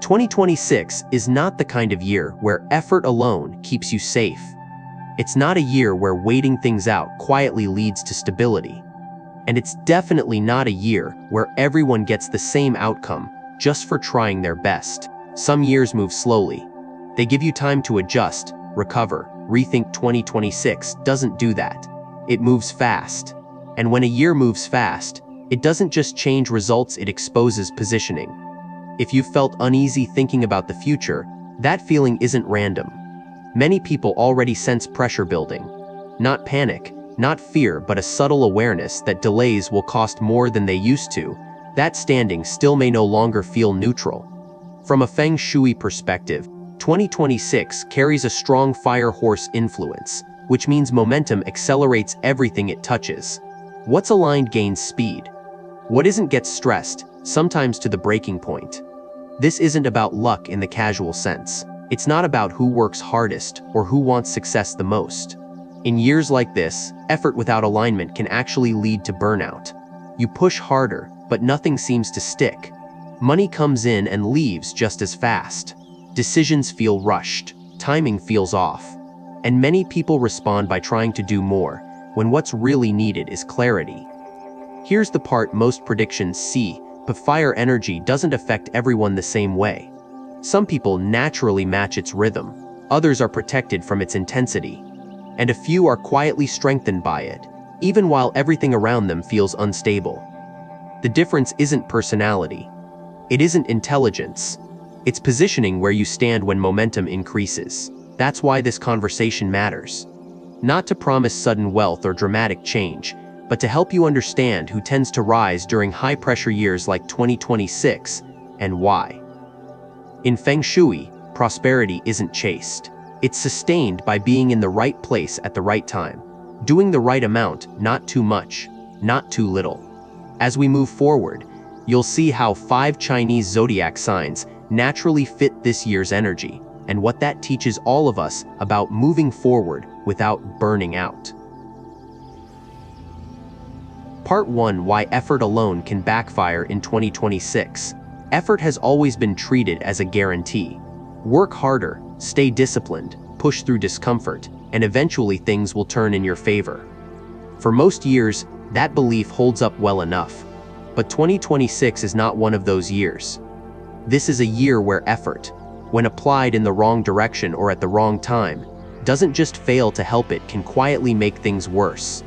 2026 is not the kind of year where effort alone keeps you safe. It's not a year where waiting things out quietly leads to stability. And it's definitely not a year where everyone gets the same outcome just for trying their best. Some years move slowly. They give you time to adjust, recover, rethink. 2026 doesn't do that. It moves fast. And when a year moves fast, it doesn't just change results, it exposes positioning. If you've felt uneasy thinking about the future, that feeling isn't random. Many people already sense pressure building. Not panic, not fear, but a subtle awareness that delays will cost more than they used to. That standing still may no longer feel neutral. From a Feng Shui perspective, 2026 carries a strong fire horse influence, which means momentum accelerates everything it touches. What's aligned gains speed. What isn't gets stressed, sometimes to the breaking point. This isn't about luck in the casual sense. It's not about who works hardest or who wants success the most. In years like this, effort without alignment can actually lead to burnout. You push harder, but nothing seems to stick. Money comes in and leaves just as fast. Decisions feel rushed, timing feels off. And many people respond by trying to do more, when what's really needed is clarity. Here's the part most predictions see, but fire energy doesn't affect everyone the same way. Some people naturally match its rhythm, others are protected from its intensity, and a few are quietly strengthened by it, even while everything around them feels unstable. The difference isn't personality. It isn't intelligence. It's positioning where you stand when momentum increases. That's why this conversation matters. Not to promise sudden wealth or dramatic change, but to help you understand who tends to rise during high-pressure years like 2026, and why. In Feng Shui, prosperity isn't chased. It's sustained by being in the right place at the right time, doing the right amount, not too much, not too little. As we move forward, you'll see how 5 Chinese Zodiac signs naturally fit this year's energy, and what that teaches all of us about moving forward without burning out. Part 1: Why effort alone can backfire in 2026. Effort has always been treated as a guarantee. Work harder, stay disciplined, push through discomfort, and eventually things will turn in your favor. For most years, that belief holds up well enough. But 2026 is not one of those years. This is a year where effort, when applied in the wrong direction or at the wrong time, doesn't just fail to help, it can quietly make things worse.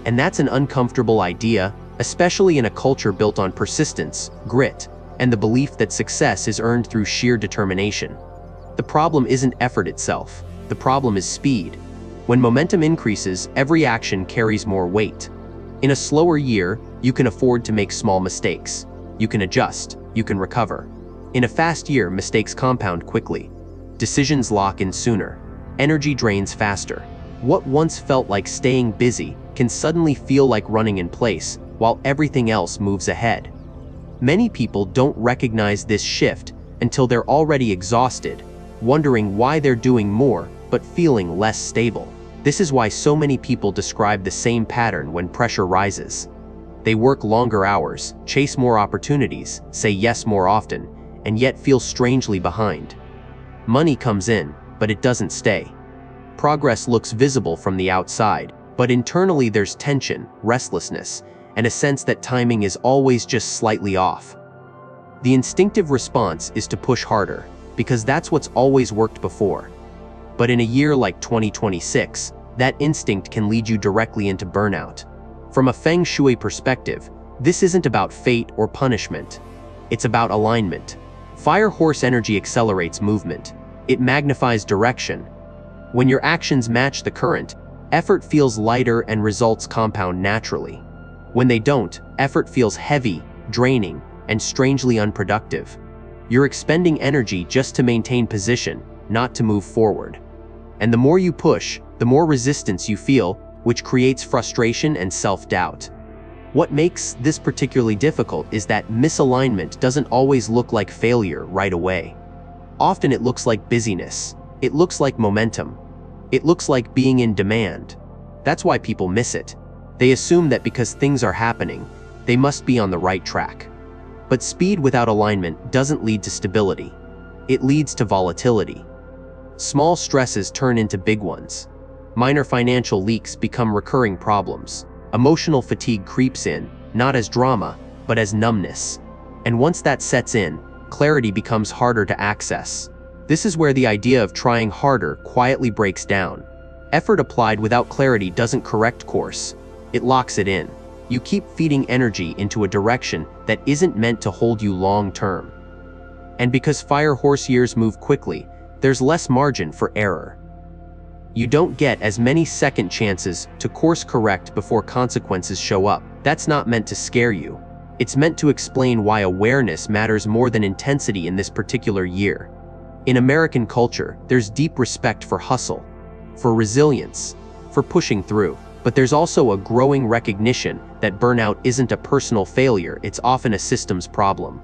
And that's an uncomfortable idea, especially in a culture built on persistence, grit, and the belief that success is earned through sheer determination. The problem isn't effort itself. The problem is speed. When momentum increases, every action carries more weight. In a slower year, you can afford to make small mistakes. You can adjust, you can recover. In a fast year, mistakes compound quickly. Decisions lock in sooner. Energy drains faster. What once felt like staying busy can suddenly feel like running in place, while everything else moves ahead. Many people don't recognize this shift until they're already exhausted, wondering why they're doing more but feeling less stable. This is why so many people describe the same pattern when pressure rises. They work longer hours, chase more opportunities, say yes more often, and yet feel strangely behind. Money comes in, but it doesn't stay. Progress looks visible from the outside, but internally there's tension, restlessness, and a sense that timing is always just slightly off. The instinctive response is to push harder, because that's what's always worked before. But in a year like 2026, that instinct can lead you directly into burnout. From a Feng Shui perspective, this isn't about fate or punishment. It's about alignment. Fire horse energy accelerates movement. It magnifies direction. When your actions match the current, effort feels lighter and results compound naturally. When they don't, effort feels heavy, draining, and strangely unproductive. You're expending energy just to maintain position, not to move forward. And the more you push, the more resistance you feel, which creates frustration and self-doubt. What makes this particularly difficult is that misalignment doesn't always look like failure right away. Often it looks like busyness. It looks like momentum. It looks like being in demand. That's why people miss it. They assume that because things are happening, they must be on the right track. But speed without alignment doesn't lead to stability. It leads to volatility. Small stresses turn into big ones. Minor financial leaks become recurring problems. Emotional fatigue creeps in, not as drama, but as numbness. And once that sets in, clarity becomes harder to access. This is where the idea of trying harder quietly breaks down. Effort applied without clarity doesn't correct course. It locks it in. You keep feeding energy into a direction that isn't meant to hold you long term. And because fire horse years move quickly, there's less margin for error. You don't get as many second chances to course correct before consequences show up. That's not meant to scare you. It's meant to explain why awareness matters more than intensity in this particular year. In American culture, there's deep respect for hustle, for resilience, for pushing through. But there's also a growing recognition that burnout isn't a personal failure, it's often a systems problem.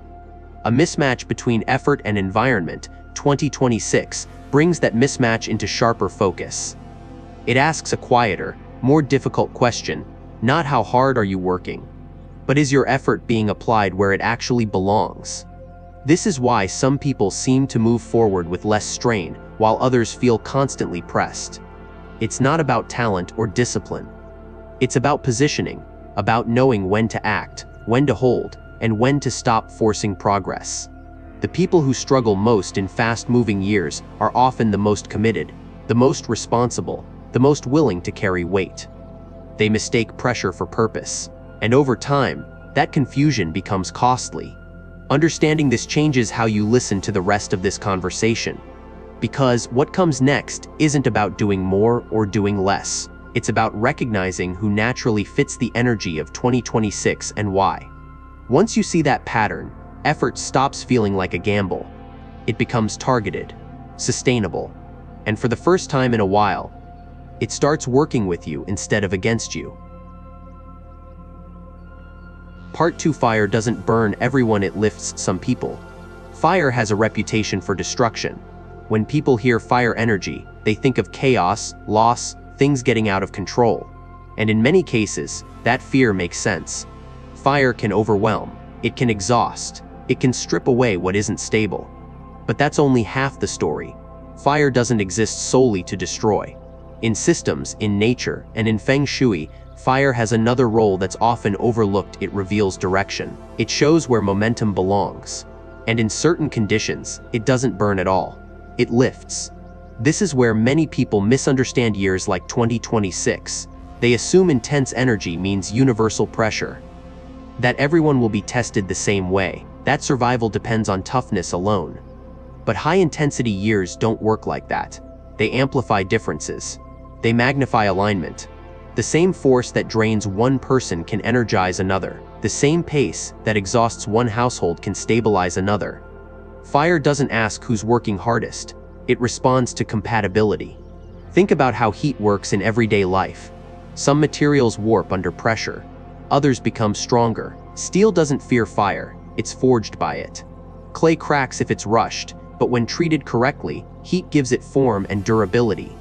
A mismatch between effort and environment, 2026, brings that mismatch into sharper focus. It asks a quieter, more difficult question, not how hard are you working, but is your effort being applied where it actually belongs? This is why some people seem to move forward with less strain, while others feel constantly pressed. It's not about talent or discipline. It's about positioning, about knowing when to act, when to hold, and when to stop forcing progress. The people who struggle most in fast-moving years are often the most committed, the most responsible, the most willing to carry weight. They mistake pressure for purpose, and over time, that confusion becomes costly. Understanding this changes how you listen to the rest of this conversation. Because what comes next isn't about doing more or doing less. It's about recognizing who naturally fits the energy of 2026 and why. Once you see that pattern, effort stops feeling like a gamble. It becomes targeted, sustainable, and for the first time in a while, it starts working with you instead of against you. Part 2. Fire doesn't burn everyone, it lifts some people. Fire has a reputation for destruction. When people hear fire energy, they think of chaos, loss, things getting out of control. And in many cases, that fear makes sense. Fire can overwhelm, it can exhaust, it can strip away what isn't stable. But that's only half the story. Fire doesn't exist solely to destroy. In systems, in nature, and in Feng Shui, fire has another role that's often overlooked. It reveals direction. It shows where momentum belongs. And in certain conditions, it doesn't burn at all. It lifts. This is where many people misunderstand years like 2026. They assume intense energy means universal pressure, that everyone will be tested the same way, that survival depends on toughness alone. But high-intensity years don't work like that. They amplify differences. They magnify alignment. The same force that drains one person can energize another. The same pace that exhausts one household can stabilize another. Fire doesn't ask who's working hardest. It responds to compatibility. Think about how heat works in everyday life. Some materials warp under pressure. Others become stronger. Steel doesn't fear fire. It's forged by it. Clay cracks if it's rushed, but when treated correctly, heat gives it form and durability.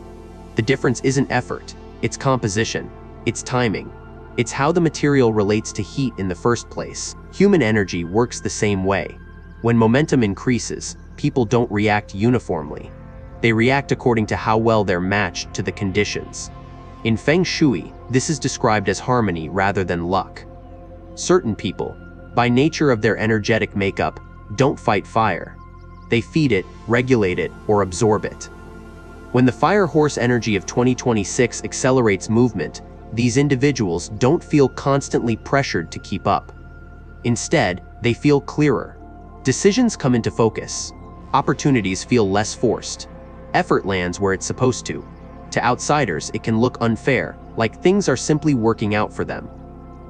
The difference isn't effort. It's composition. It's timing. It's how the material relates to heat in the first place. Human energy works the same way. When momentum increases, people don't react uniformly. They react according to how well they're matched to the conditions. In Feng Shui, this is described as harmony rather than luck. Certain people, by nature of their energetic makeup, don't fight fire. They feed it, regulate it, or absorb it. When the fire horse energy of 2026 accelerates movement, these individuals don't feel constantly pressured to keep up. Instead, they feel clearer. Decisions come into focus. Opportunities feel less forced. Effort lands where it's supposed to. To outsiders, it can look unfair, like things are simply working out for them.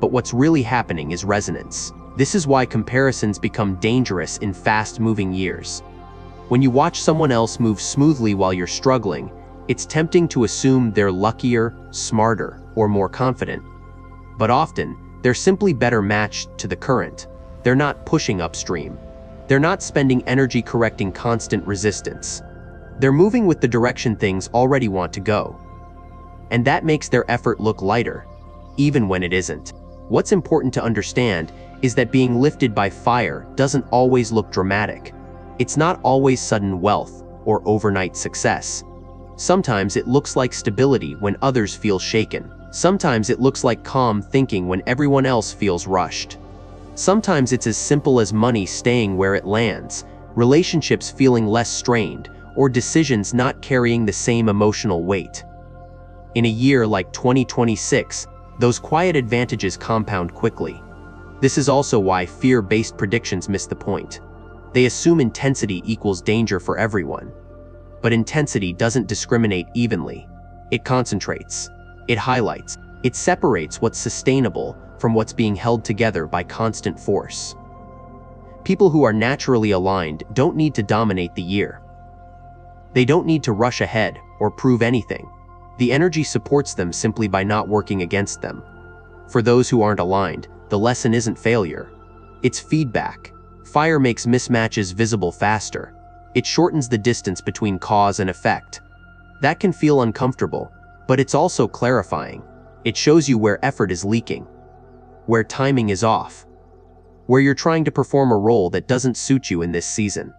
But what's really happening is resonance. This is why comparisons become dangerous in fast-moving years. When you watch someone else move smoothly while you're struggling, it's tempting to assume they're luckier, smarter, or more confident. But often, they're simply better matched to the current. They're not pushing upstream. They're not spending energy correcting constant resistance. They're moving with the direction things already want to go. And that makes their effort look lighter, even when it isn't. What's important to understand is that being lifted by fire doesn't always look dramatic. It's not always sudden wealth or overnight success. Sometimes it looks like stability when others feel shaken. Sometimes it looks like calm thinking when everyone else feels rushed. Sometimes it's as simple as money staying where it lands, relationships feeling less strained, or decisions not carrying the same emotional weight. In a year like 2026, those quiet advantages compound quickly. This is also why fear-based predictions miss the point. They assume intensity equals danger for everyone. But intensity doesn't discriminate evenly. It concentrates. It highlights. It separates what's sustainable from what's being held together by constant force. People who are naturally aligned don't need to dominate the year. They don't need to rush ahead or prove anything. The energy supports them simply by not working against them. For those who aren't aligned, the lesson isn't failure. It's feedback. Fire makes mismatches visible faster. It shortens the distance between cause and effect. That can feel uncomfortable, but it's also clarifying. It shows you where effort is leaking, where timing is off, where you're trying to perform a role that doesn't suit you in this season.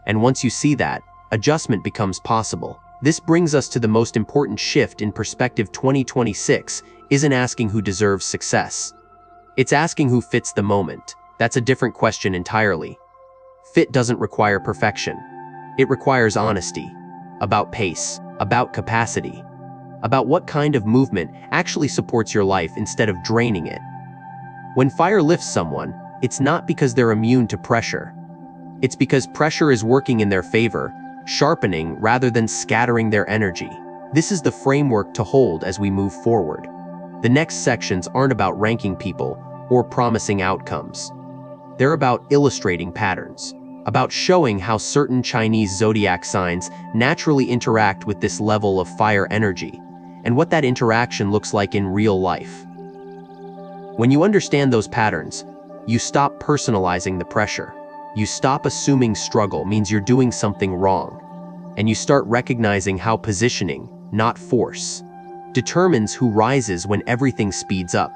And once you see that, adjustment becomes possible. This brings us to the most important shift in perspective. 2026 isn't asking who deserves success. It's asking who fits the moment. That's a different question entirely. Fit doesn't require perfection. It requires honesty, about pace, about capacity, about what kind of movement actually supports your life instead of draining it. When fire lifts someone, it's not because they're immune to pressure. It's because pressure is working in their favor, sharpening rather than scattering their energy. This is the framework to hold as we move forward. The next sections aren't about ranking people or promising outcomes. They're about illustrating patterns, about showing how certain Chinese zodiac signs naturally interact with this level of fire energy, and what that interaction looks like in real life. When you understand those patterns, you stop personalizing the pressure. You stop assuming struggle means you're doing something wrong, and you start recognizing how positioning, not force, determines who rises when everything speeds up.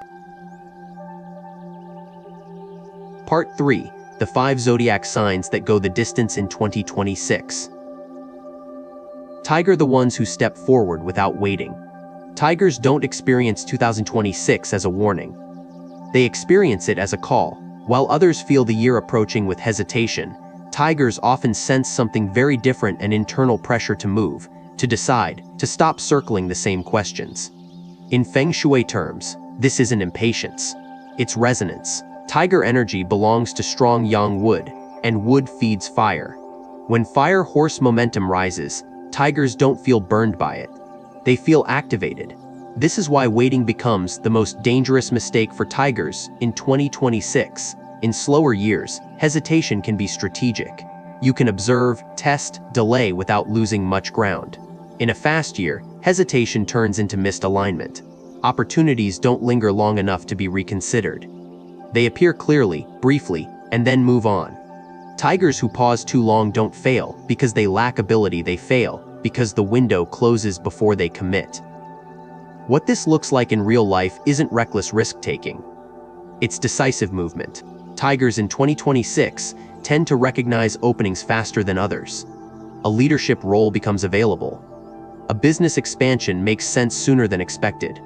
Part 3. The 5 zodiac signs that go the distance in 2026. Tiger: the ones who step forward without waiting. Tigers don't experience 2026 as a warning. They experience it as a call. While others feel the year approaching with hesitation, tigers often sense something very different: an internal pressure to move, to decide, to stop circling the same questions. In Feng Shui terms, this isn't impatience. It's resonance. Tiger energy belongs to strong yang wood, and wood feeds fire. When fire horse momentum rises, tigers don't feel burned by it. They feel activated. This is why waiting becomes the most dangerous mistake for tigers in 2026. In slower years, hesitation can be strategic. You can observe, test, delay without losing much ground. In a fast year, hesitation turns into misalignment. Opportunities don't linger long enough to be reconsidered. They appear clearly, briefly, and then move on. Tigers who pause too long don't fail because they lack ability. They fail because the window closes before they commit. What this looks like in real life isn't reckless risk-taking. It's decisive movement. Tigers in 2026 tend to recognize openings faster than others. A leadership role becomes available. A business expansion makes sense sooner than expected.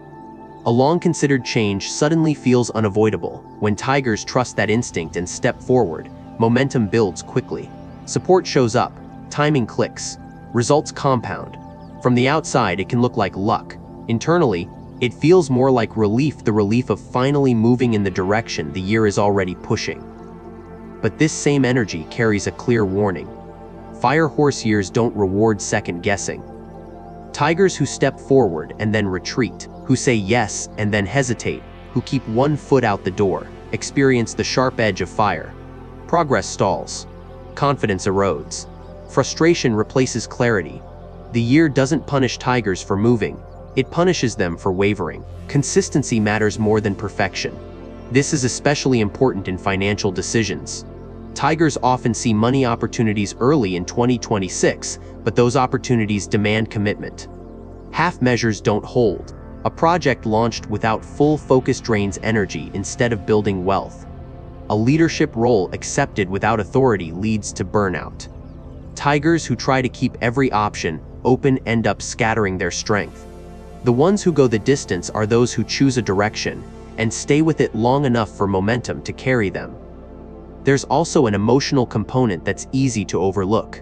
A long-considered change suddenly feels unavoidable. When tigers trust that instinct and step forward, momentum builds quickly. Support shows up, timing clicks, results compound. From the outside, it can look like luck. Internally, it feels more like relief, the relief of finally moving in the direction the year is already pushing. But this same energy carries a clear warning. Fire horse years don't reward second guessing. Tigers who step forward and then retreat, who say yes and then hesitate, who keep one foot out the door, experience the sharp edge of fire. Progress stalls. Confidence erodes. Frustration replaces clarity. The year doesn't punish tigers for moving. It punishes them for wavering. Consistency matters more than perfection. This is especially important in financial decisions. Tigers often see money opportunities early in 2026, but those opportunities demand commitment. Half measures don't hold. A project launched without full focus drains energy instead of building wealth. A leadership role accepted without authority leads to burnout. Tigers who try to keep every option open end up scattering their strength. The ones who go the distance are those who choose a direction and stay with it long enough for momentum to carry them. There's also an emotional component that's easy to overlook.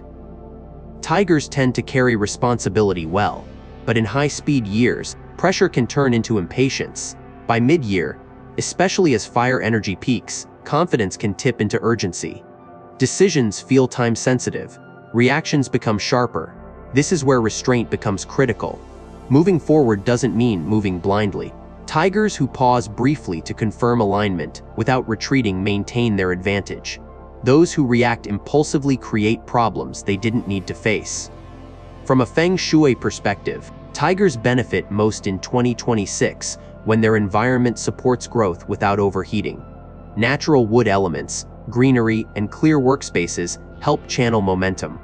Tigers tend to carry responsibility well, but in high-speed years, pressure can turn into impatience. By mid-year, especially as fire energy peaks, confidence can tip into urgency. Decisions feel time-sensitive. Reactions become sharper. This is where restraint becomes critical. Moving forward doesn't mean moving blindly. Tigers who pause briefly to confirm alignment without retreating maintain their advantage. Those who react impulsively create problems they didn't need to face. From a Feng Shui perspective, tigers benefit most in 2026 when their environment supports growth without overheating. Natural wood elements, greenery, and clear workspaces help channel momentum.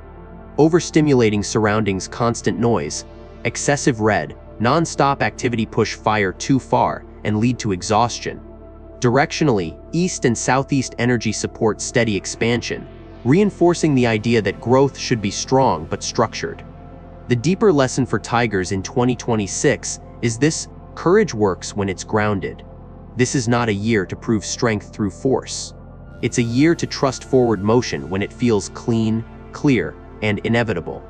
Overstimulating surroundings, constant noise, excessive red, non-stop activity push fire too far and lead to exhaustion. Directionally, east and southeast energy support steady expansion, reinforcing the idea that growth should be strong but structured. The deeper lesson for tigers in 2026 is this: courage works when it's grounded. This is not a year to prove strength through force. It's a year to trust forward motion when it feels clean, clear, and inevitable.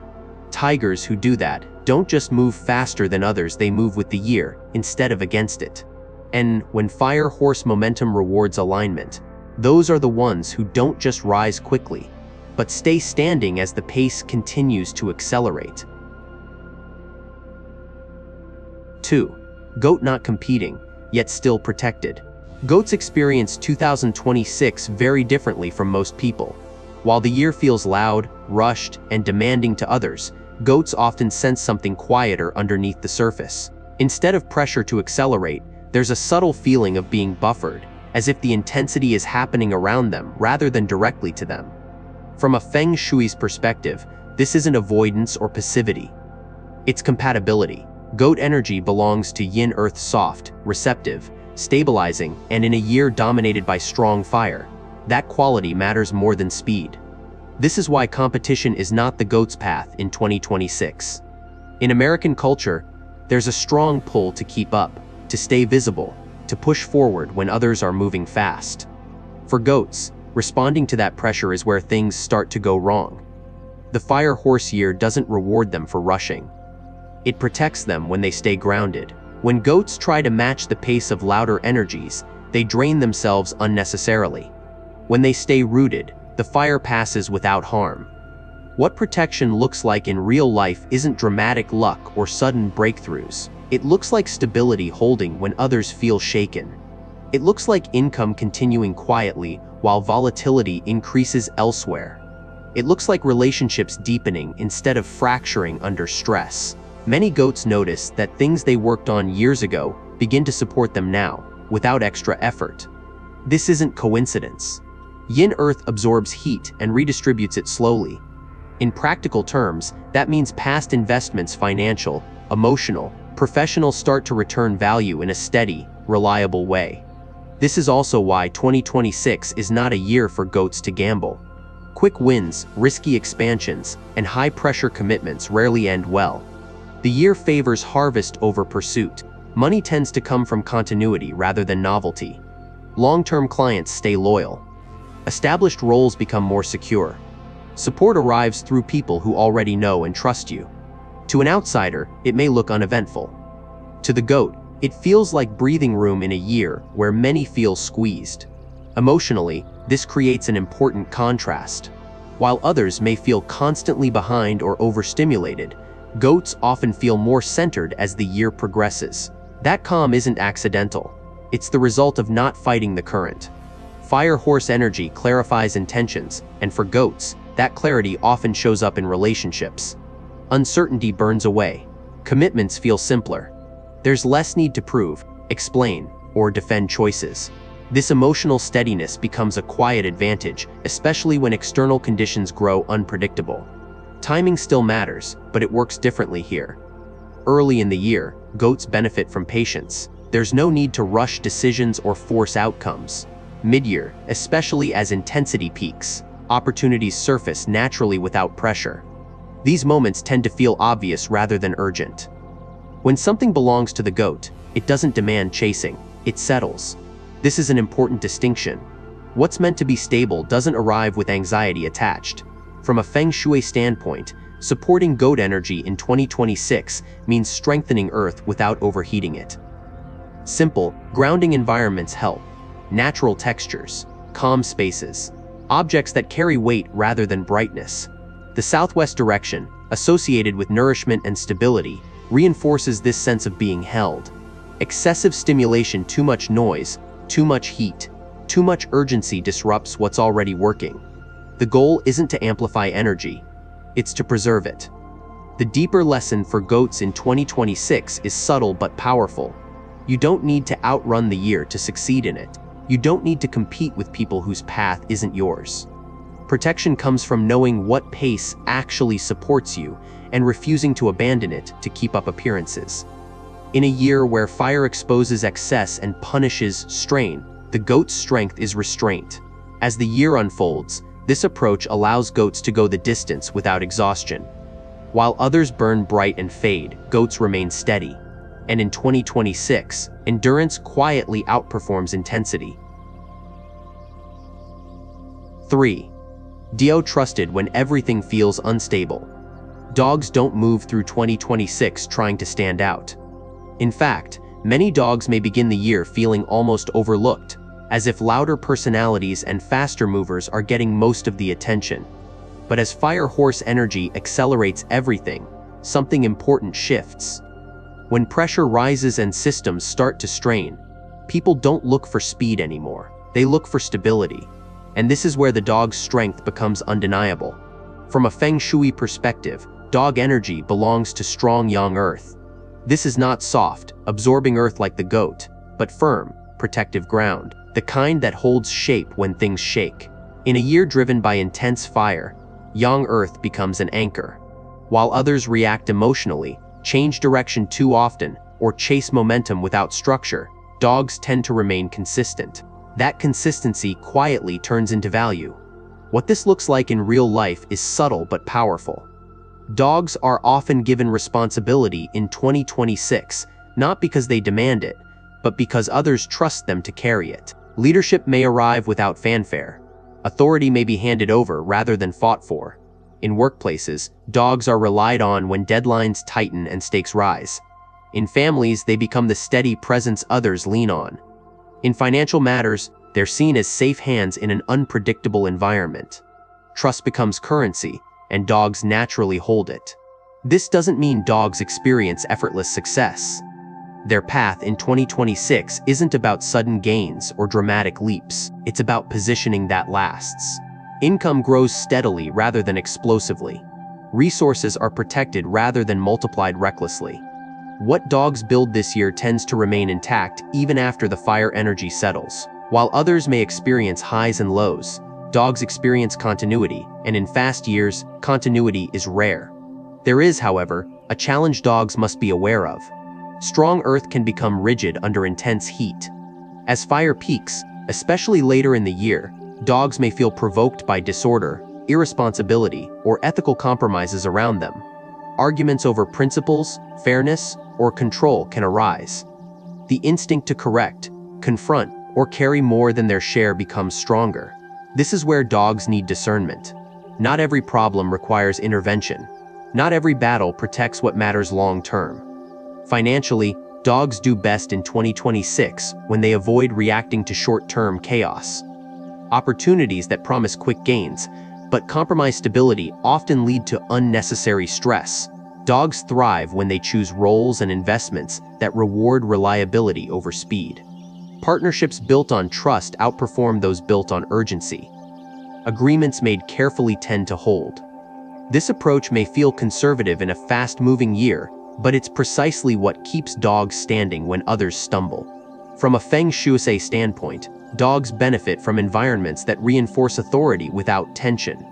Tigers who do that don't just move faster than others, they move with the year instead of against it. And when fire horse momentum rewards alignment, those are the ones who don't just rise quickly, but stay standing as the pace continues to accelerate. 2. Goat not competing, yet still protected. Goats experience 2026 very differently from most people. While the year feels loud, rushed, and demanding to others, goats often sense something quieter underneath the surface. Instead of pressure to accelerate, there's a subtle feeling of being buffered, as if the intensity is happening around them rather than directly to them. From a Feng Shui's perspective, this isn't avoidance or passivity. It's compatibility. Goat energy belongs to yin, earth, soft, receptive, stabilizing, and in a year dominated by strong fire, that quality matters more than speed. This is why competition is not the goat's path in 2026. In American culture, there's a strong pull to keep up, to stay visible, to push forward when others are moving fast. For goats, responding to that pressure is where things start to go wrong. The fire horse year doesn't reward them for rushing. It protects them when they stay grounded. When goats try to match the pace of louder energies, they drain themselves unnecessarily. When they stay rooted, the fire passes without harm. What protection looks like in real life isn't dramatic luck or sudden breakthroughs. It looks like stability holding when others feel shaken. It looks like income continuing quietly while volatility increases elsewhere. It looks like relationships deepening instead of fracturing under stress. Many goats notice that things they worked on years ago begin to support them now, without extra effort. This isn't coincidence. Yin Earth absorbs heat and redistributes it slowly. In practical terms, that means past investments, financial, emotional, professional, start to return value in a steady, reliable way. This is also why 2026 is not a year for goats to gamble. Quick wins, risky expansions, and high-pressure commitments rarely end well. The year favors harvest over pursuit. Money tends to come from continuity rather than novelty. Long-term clients stay loyal. Established roles become more secure. Support arrives through people who already know and trust you. To an outsider, it may look uneventful. To the goat, it feels like breathing room in a year where many feel squeezed. Emotionally, this creates an important contrast. While others may feel constantly behind or overstimulated, goats often feel more centered as the year progresses. That calm isn't accidental. It's the result of not fighting the current. Fire horse energy clarifies intentions, and for goats, that clarity often shows up in relationships. Uncertainty burns away. Commitments feel simpler. There's less need to prove, explain, or defend choices. This emotional steadiness becomes a quiet advantage, especially when external conditions grow unpredictable. Timing still matters, but it works differently here. Early in the year, goats benefit from patience. There's no need to rush decisions or force outcomes. Mid-year, especially as intensity peaks, opportunities surface naturally without pressure. These moments tend to feel obvious rather than urgent. When something belongs to the goat, it doesn't demand chasing, it settles. This is an important distinction. What's meant to be stable doesn't arrive with anxiety attached. From a Feng Shui standpoint, supporting goat energy in 2026 means strengthening Earth without overheating it. Simple, grounding environments help. Natural textures, calm spaces, objects that carry weight rather than brightness. The southwest direction, associated with nourishment and stability, reinforces this sense of being held. Excessive stimulation, too much noise, too much heat, too much urgency disrupts what's already working. The goal isn't to amplify energy, it's to preserve it. The deeper lesson for goats in 2026 is subtle but powerful. You don't need to outrun the year to succeed in it. You don't need to compete with people whose path isn't yours. Protection comes from knowing what pace actually supports you and refusing to abandon it to keep up appearances. In a year where fire exposes excess and punishes strain, the goat's strength is restraint. As the year unfolds, this approach allows goats to go the distance without exhaustion. While others burn bright and fade, goats remain steady. And in 2026, endurance quietly outperforms intensity. 3. Dio trusted when everything feels unstable. Dogs don't move through 2026 trying to stand out. In fact, many dogs may begin the year feeling almost overlooked, as if louder personalities and faster movers are getting most of the attention. But as fire horse energy accelerates everything, something important shifts. When pressure rises and systems start to strain, people don't look for speed anymore. They look for stability. And this is where the dog's strength becomes undeniable. From a Feng Shui perspective, dog energy belongs to strong young earth. This is not soft, absorbing earth like the goat, but firm, protective ground, the kind that holds shape when things shake. In a year driven by intense fire, young earth becomes an anchor. While others react emotionally, change direction too often, or chase momentum without structure, dogs tend to remain consistent. That consistency quietly turns into value. What this looks like in real life is subtle but powerful. Dogs are often given responsibility in 2026, not because they demand it, but because others trust them to carry it. Leadership may arrive without fanfare. Authority may be handed over rather than fought for. In workplaces, dogs are relied on when deadlines tighten and stakes rise. In families, they become the steady presence others lean on. In financial matters, they're seen as safe hands in an unpredictable environment. Trust becomes currency, and dogs naturally hold it. This doesn't mean dogs experience effortless success. Their path in 2026 isn't about sudden gains or dramatic leaps. It's about positioning that lasts. Income grows steadily rather than explosively. Resources are protected rather than multiplied recklessly. What dogs build this year tends to remain intact even after the fire energy settles. While others may experience highs and lows, dogs experience continuity, and in fast years, continuity is rare. There is, however, a challenge dogs must be aware of. Strong earth can become rigid under intense heat. As fire peaks, especially later in the year, dogs may feel provoked by disorder, irresponsibility, or ethical compromises around them. Arguments over principles, fairness, or control can arise. The instinct to correct, confront, or carry more than their share becomes stronger. This is where dogs need discernment. Not every problem requires intervention. Not every battle protects what matters long term. Financially, dogs do best in 2026 when they avoid reacting to short-term chaos. Opportunities that promise quick gains, but compromise stability often lead to unnecessary stress. Dogs thrive when they choose roles and investments that reward reliability over speed. Partnerships built on trust outperform those built on urgency. Agreements made carefully tend to hold. This approach may feel conservative in a fast-moving year, but it's precisely what keeps dogs standing when others stumble. From a Feng Shui standpoint, dogs benefit from environments that reinforce authority without tension.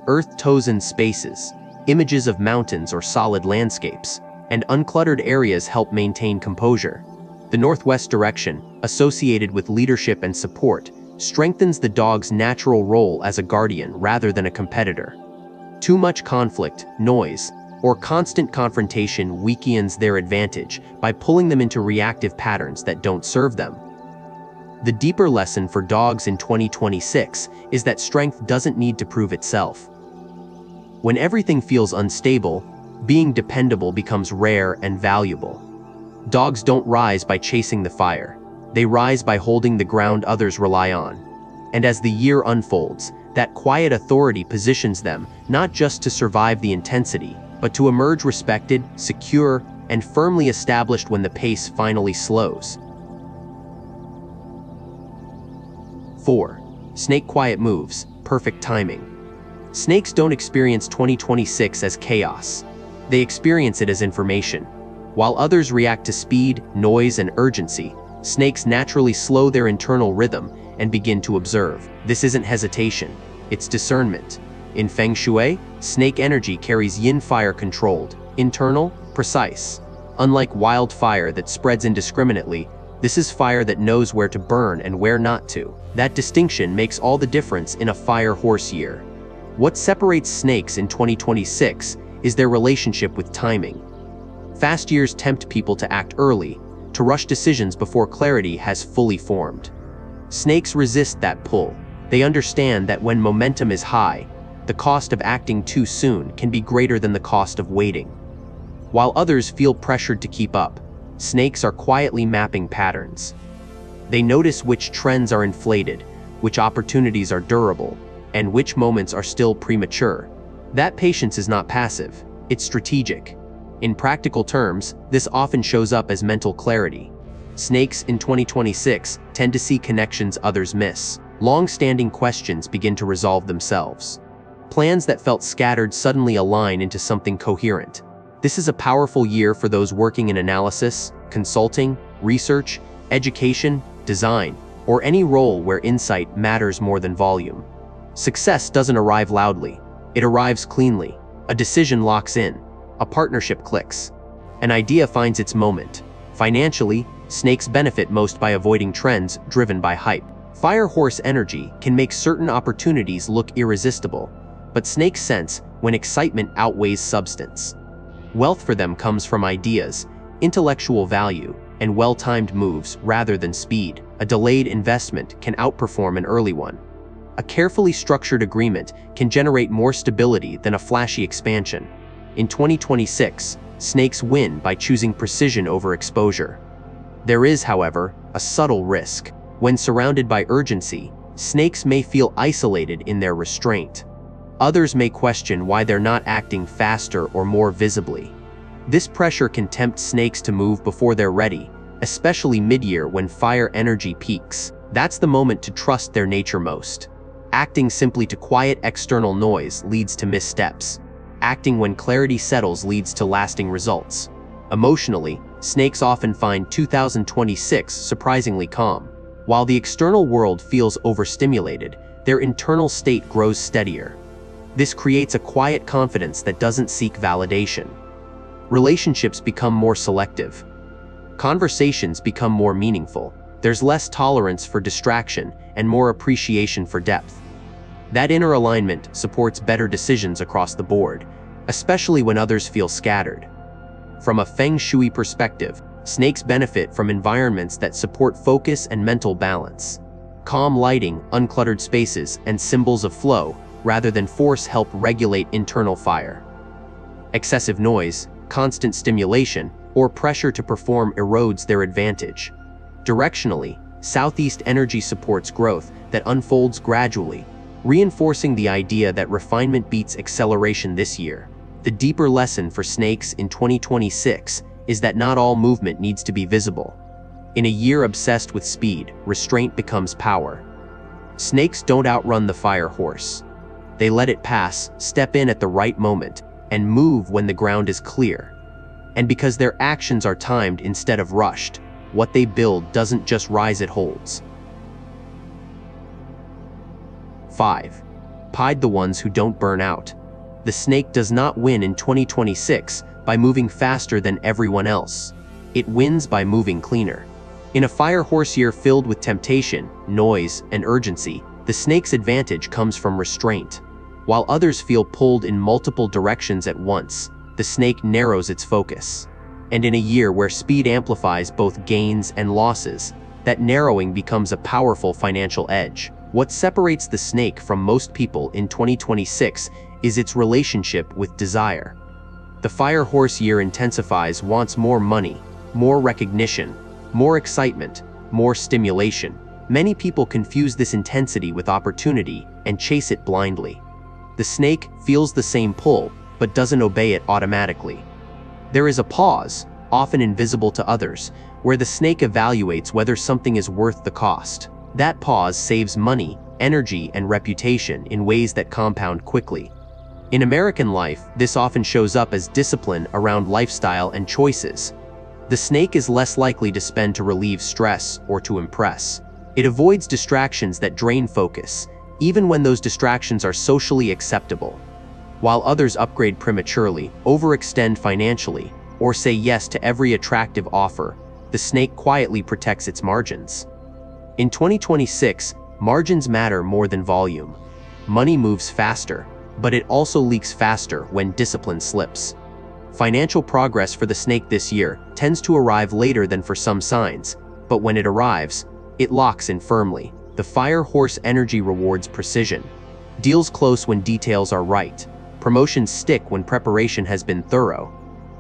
Earth-tozen spaces, images of mountains or solid landscapes, and uncluttered areas help maintain composure. The northwest direction, associated with leadership and support, strengthens the dog's natural role as a guardian rather than a competitor. Too much conflict, noise, or constant confrontation weakens their advantage by pulling them into reactive patterns that don't serve them. The deeper lesson for dogs in 2026 is that strength doesn't need to prove itself. When everything feels unstable, being dependable becomes rare and valuable. Dogs don't rise by chasing the fire. They rise by holding the ground others rely on. And as the year unfolds, that quiet authority positions them not just to survive the intensity, but to emerge respected, secure, and firmly established when the pace finally slows. 4. Snake quiet moves, perfect timing. Snakes don't experience 2026 as chaos. They experience it as information. While others react to speed, noise, and urgency, snakes naturally slow their internal rhythm and begin to observe. This isn't hesitation, it's discernment. In Feng Shui, snake energy carries yin fire controlled, internal, precise. Unlike wildfire that spreads indiscriminately, this is fire that knows where to burn and where not to. That distinction makes all the difference in a fire horse year. What separates snakes in 2026 is their relationship with timing. Fast years tempt people to act early, to rush decisions before clarity has fully formed. Snakes resist that pull. They understand that when momentum is high, the cost of acting too soon can be greater than the cost of waiting. While others feel pressured to keep up, snakes are quietly mapping patterns. They notice which trends are inflated, which opportunities are durable, and which moments are still premature. That patience is not passive, it's strategic. In practical terms, this often shows up as mental clarity. Snakes in 2026 tend to see connections others miss. Long-standing questions begin to resolve themselves. Plans that felt scattered suddenly align into something coherent. This is a powerful year for those working in analysis, consulting, research, education, design, or any role where insight matters more than volume. Success doesn't arrive loudly. It arrives cleanly. A decision locks in. A partnership clicks. An idea finds its moment. Financially, snakes benefit most by avoiding trends driven by hype. Fire horse energy can make certain opportunities look irresistible, but snakes sense when excitement outweighs substance. Wealth for them comes from ideas, intellectual value, and well-timed moves rather than speed. A delayed investment can outperform an early one. A carefully structured agreement can generate more stability than a flashy expansion. In 2026, snakes win by choosing precision over exposure. There is, however, a subtle risk. When surrounded by urgency, snakes may feel isolated in their restraint. Others may question why they're not acting faster or more visibly. This pressure can tempt snakes to move before they're ready, especially mid-year when fire energy peaks. That's the moment to trust their nature most. Acting simply to quiet external noise leads to missteps. Acting when clarity settles leads to lasting results. Emotionally, snakes often find 2026 surprisingly calm. While the external world feels overstimulated, their internal state grows steadier. This creates a quiet confidence that doesn't seek validation. Relationships become more selective. Conversations become more meaningful. There's less tolerance for distraction and more appreciation for depth. That inner alignment supports better decisions across the board, especially when others feel scattered. From a Feng Shui perspective, snakes benefit from environments that support focus and mental balance. Calm lighting, uncluttered spaces, and symbols of flow, rather than force, help regulate internal fire. Excessive noise, constant stimulation, or pressure to perform erodes their advantage. Directionally, southeast energy supports growth that unfolds gradually, reinforcing the idea that refinement beats acceleration this year. The deeper lesson for snakes in 2026 is that not all movement needs to be visible. In a year obsessed with speed, restraint becomes power. Snakes don't outrun the fire horse. They let it pass, step in at the right moment, and move when the ground is clear. And because their actions are timed instead of rushed, what they build doesn't just rise, it holds. 5. Pied the ones who don't burn out. The snake does not win in 2026 by moving faster than everyone else. It wins by moving cleaner. In a fire horse year filled with temptation, noise, and urgency, the snake's advantage comes from restraint. While others feel pulled in multiple directions at once, the snake narrows its focus. And in a year where speed amplifies both gains and losses, that narrowing becomes a powerful financial edge. What separates the snake from most people in 2026 is its relationship with desire. The fire horse year intensifies wants more money, more recognition, more excitement, more stimulation. Many people confuse this intensity with opportunity and chase it blindly. The snake feels the same pull, but doesn't obey it automatically. There is a pause, often invisible to others, where the snake evaluates whether something is worth the cost. That pause saves money, energy, and reputation in ways that compound quickly. In American life, this often shows up as discipline around lifestyle and choices. The snake is less likely to spend to relieve stress or to impress. It avoids distractions that drain focus, even when those distractions are socially acceptable. While others upgrade prematurely, overextend financially, or say yes to every attractive offer, the snake quietly protects its margins. In 2026, margins matter more than volume. Money moves faster, but it also leaks faster when discipline slips. Financial progress for the snake this year tends to arrive later than for some signs, but when it arrives, it locks in firmly. The fire horse energy rewards precision. Deals close when details are right. Promotions stick when preparation has been thorough.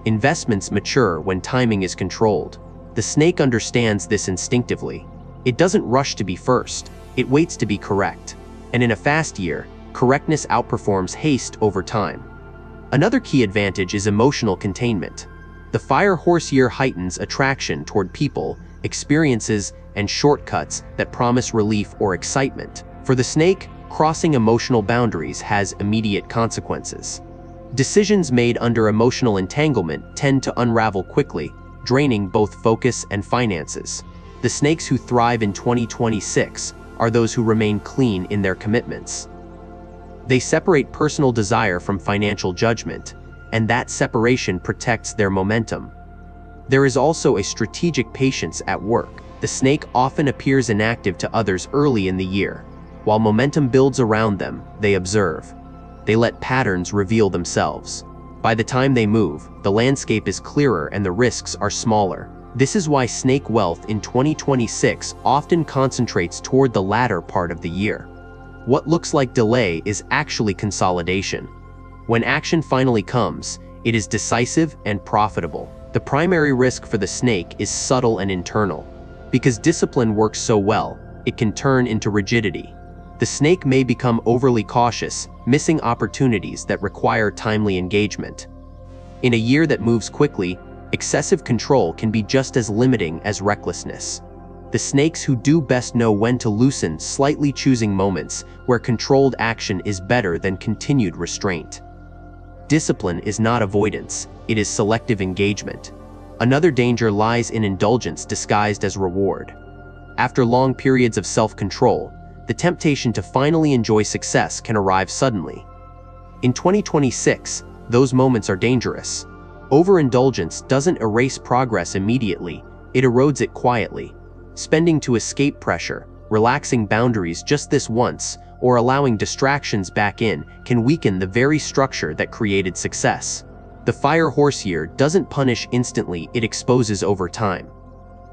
Investments mature when timing is controlled. The snake understands this instinctively. It doesn't rush to be first. It waits to be correct. And in a fast year, correctness outperforms haste over time. Another key advantage is emotional containment. The fire horse year heightens attraction toward people, experiences, and shortcuts that promise relief or excitement. For the snake, crossing emotional boundaries has immediate consequences. Decisions made under emotional entanglement tend to unravel quickly, draining both focus and finances. The snakes who thrive in 2026 are those who remain clean in their commitments. They separate personal desire from financial judgment, and that separation protects their momentum. There is also a strategic patience at work. The snake often appears inactive to others early in the year. While momentum builds around them, they observe. They let patterns reveal themselves. By the time they move, the landscape is clearer and the risks are smaller. This is why snake wealth in 2026 often concentrates toward the latter part of the year. What looks like delay is actually consolidation. When action finally comes, it is decisive and profitable. The primary risk for the snake is subtle and internal. Because discipline works so well, it can turn into rigidity. The snake may become overly cautious, missing opportunities that require timely engagement. In a year that moves quickly, excessive control can be just as limiting as recklessness. The snakes who do best know when to loosen, slightly choosing moments where controlled action is better than continued restraint. Discipline is not avoidance, it is selective engagement. Another danger lies in indulgence disguised as reward. After long periods of self-control, the temptation to finally enjoy success can arrive suddenly. In 2026, those moments are dangerous. Overindulgence doesn't erase progress immediately, it erodes it quietly. Spending to escape pressure, relaxing boundaries just this once, or allowing distractions back in can weaken the very structure that created success. The fire horse year doesn't punish instantly, it exposes over time.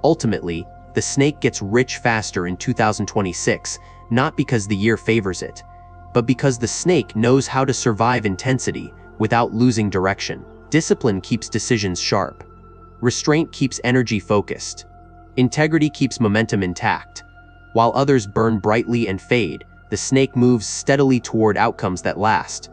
Ultimately, the snake gets rich faster in 2026, not because the year favors it, but because the snake knows how to survive intensity without losing direction. Discipline keeps decisions sharp. Restraint keeps energy focused. Integrity keeps momentum intact. While others burn brightly and fade, the snake moves steadily toward outcomes that last.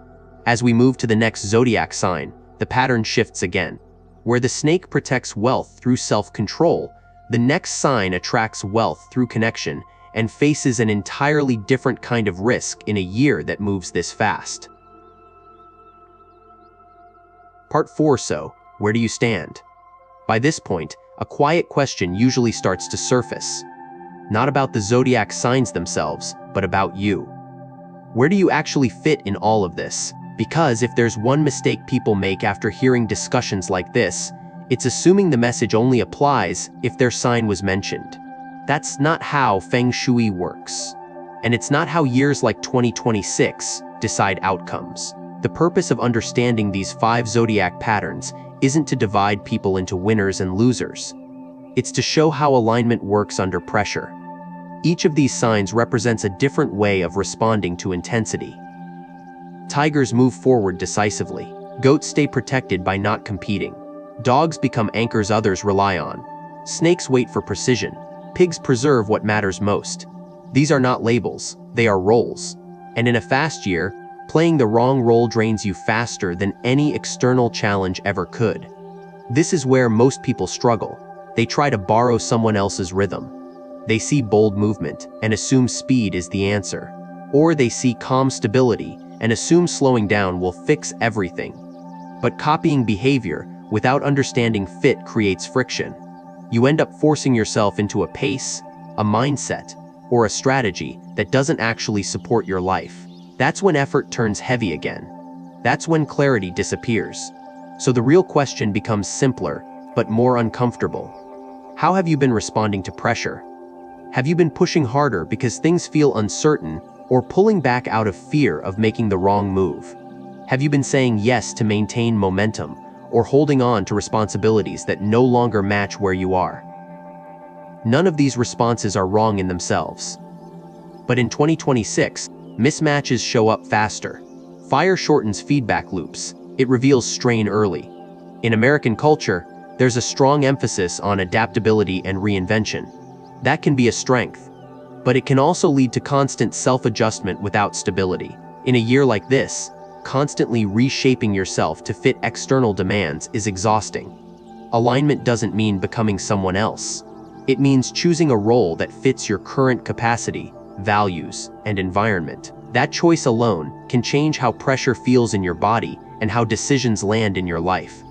As we move to the next zodiac sign, the pattern shifts again. Where the snake protects wealth through self-control, the next sign attracts wealth through connection and faces an entirely different kind of risk in a year that moves this fast. Part 4. So, where do you stand? By this point, a quiet question usually starts to surface. Not about the zodiac signs themselves, but about you. Where do you actually fit in all of this? Because if there's one mistake people make after hearing discussions like this, It's assuming the message only applies if their sign was mentioned. That's not how Feng Shui works. And it's not how years like 2026 decide outcomes. The purpose of understanding these 5 zodiac patterns isn't to divide people into winners and losers. It's to show how alignment works under pressure. Each of these signs represents a different way of responding to intensity. Tigers move forward decisively. Goats stay protected by not competing. Dogs become anchors others rely on. Snakes wait for precision. Pigs preserve what matters most. These are not labels, they are roles. And in a fast year, playing the wrong role drains you faster than any external challenge ever could. This is where most people struggle. They try to borrow someone else's rhythm. They see bold movement and assume speed is the answer. Or they see calm stability and assume slowing down will fix everything. But copying behavior without understanding fit creates friction. You end up forcing yourself into a pace, a mindset, or a strategy that doesn't actually support your life. That's when effort turns heavy again. That's when clarity disappears. So the real question becomes simpler, but more uncomfortable. How have you been responding to pressure? Have you been pushing harder because things feel uncertain, or pulling back out of fear of making the wrong move? Have you been saying yes to maintain momentum, or holding on to responsibilities that no longer match where you are? None of these responses are wrong in themselves. But in 2026, mismatches show up faster. Fire shortens feedback loops. It reveals strain early. In American culture, there's a strong emphasis on adaptability and reinvention. That can be a strength, but it can also lead to constant self-adjustment without stability. In a year like this, constantly reshaping yourself to fit external demands is exhausting. Alignment doesn't mean becoming someone else. It means choosing a role that fits your current capacity, values, and environment. That choice alone can change how pressure feels in your body and how decisions land in your life.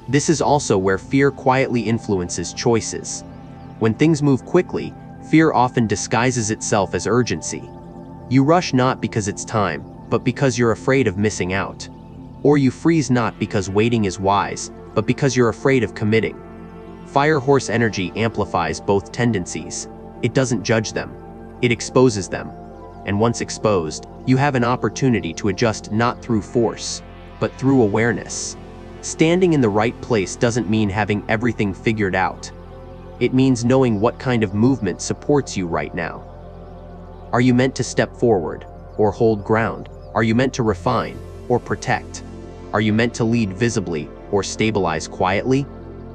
This is also where fear quietly influences choices. When things move quickly, fear often disguises itself as urgency. You rush not because it's time, but because you're afraid of missing out. Or you freeze not because waiting is wise, but because you're afraid of committing. Fire horse energy amplifies both tendencies. It doesn't judge them. It exposes them. And once exposed, you have an opportunity to adjust not through force, but through awareness. Standing in the right place doesn't mean having everything figured out. It means knowing what kind of movement supports you right now. Are you meant to step forward or hold ground? Are you meant to refine or protect? Are you meant to lead visibly or stabilize quietly?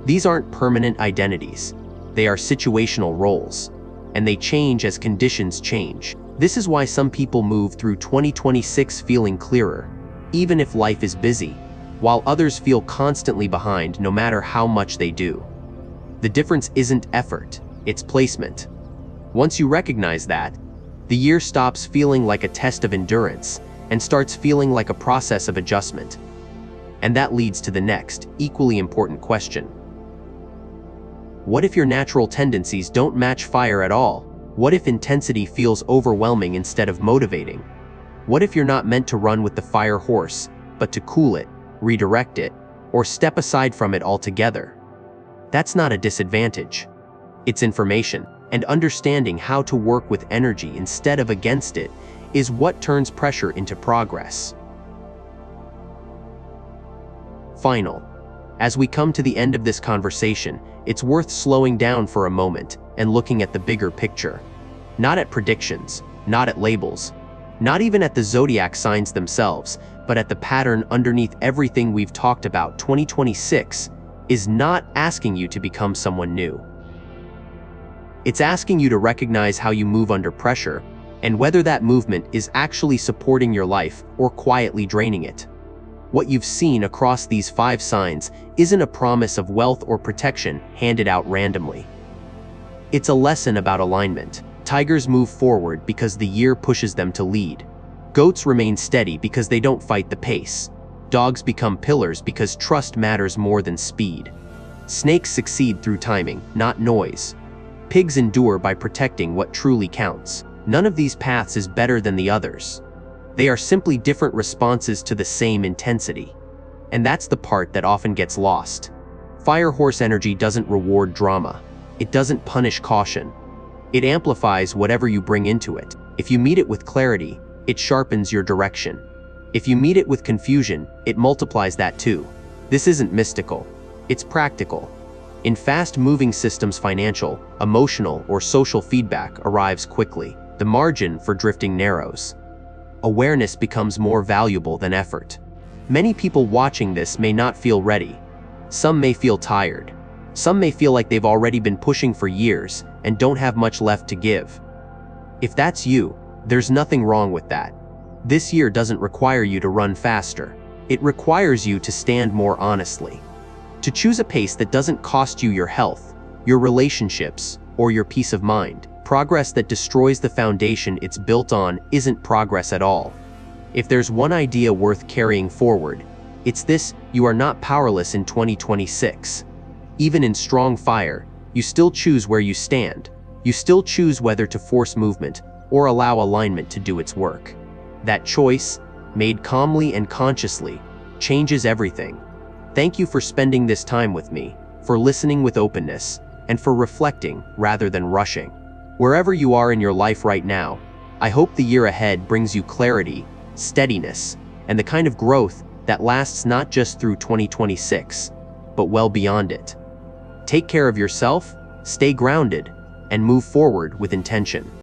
These aren't permanent identities. They are situational roles, and they change as conditions change. This is why some people move through 2026 feeling clearer, even if life is busy, while others feel constantly behind no matter how much they do. The difference isn't effort, it's placement. Once you recognize that, the year stops feeling like a test of endurance and starts feeling like a process of adjustment. And that leads to the next, equally important question. What if your natural tendencies don't match fire at all? What if intensity feels overwhelming instead of motivating? What if you're not meant to run with the fire horse, but to cool it, redirect it, or step aside from it altogether? That's not a disadvantage. It's information, and understanding how to work with energy instead of against it is what turns pressure into progress. Final. As we come to the end of this conversation, it's worth slowing down for a moment and looking at the bigger picture. Not at predictions, not at labels, not even at the zodiac signs themselves, but at the pattern underneath everything we've talked about. 2026 is not asking you to become someone new. It's asking you to recognize how you move under pressure and whether that movement is actually supporting your life or quietly draining it. What you've seen across these 5 signs isn't a promise of wealth or protection handed out randomly. It's a lesson about alignment. Tigers move forward because the year pushes them to lead. Goats remain steady because they don't fight the pace. Dogs become pillars because trust matters more than speed. Snakes succeed through timing, not noise. Pigs endure by protecting what truly counts. None of these paths is better than the others. They are simply different responses to the same intensity. And that's the part that often gets lost. Fire horse energy doesn't reward drama. It doesn't punish caution. It amplifies whatever you bring into it. If you meet it with clarity, it sharpens your direction. If you meet it with confusion, it multiplies that too. This isn't mystical. It's practical. In fast-moving systems, financial, emotional, or social feedback arrives quickly. The margin for drifting narrows. Awareness becomes more valuable than effort. Many people watching this may not feel ready. Some may feel tired. Some may feel like they've already been pushing for years and don't have much left to give. If that's you, there's nothing wrong with that. This year doesn't require you to run faster. It requires you to stand more honestly. To choose a pace that doesn't cost you your health, your relationships, or your peace of mind. Progress that destroys the foundation it's built on isn't progress at all. If there's one idea worth carrying forward, it's this: you are not powerless in 2026. Even in strong fire, you still choose where you stand. You still choose whether to force movement or allow alignment to do its work. That choice, made calmly and consciously, changes everything. Thank you for spending this time with me, for listening with openness, and for reflecting rather than rushing. Wherever you are in your life right now, I hope the year ahead brings you clarity, steadiness, and the kind of growth that lasts not just through 2026, but well beyond it. Take care of yourself, stay grounded, and move forward with intention.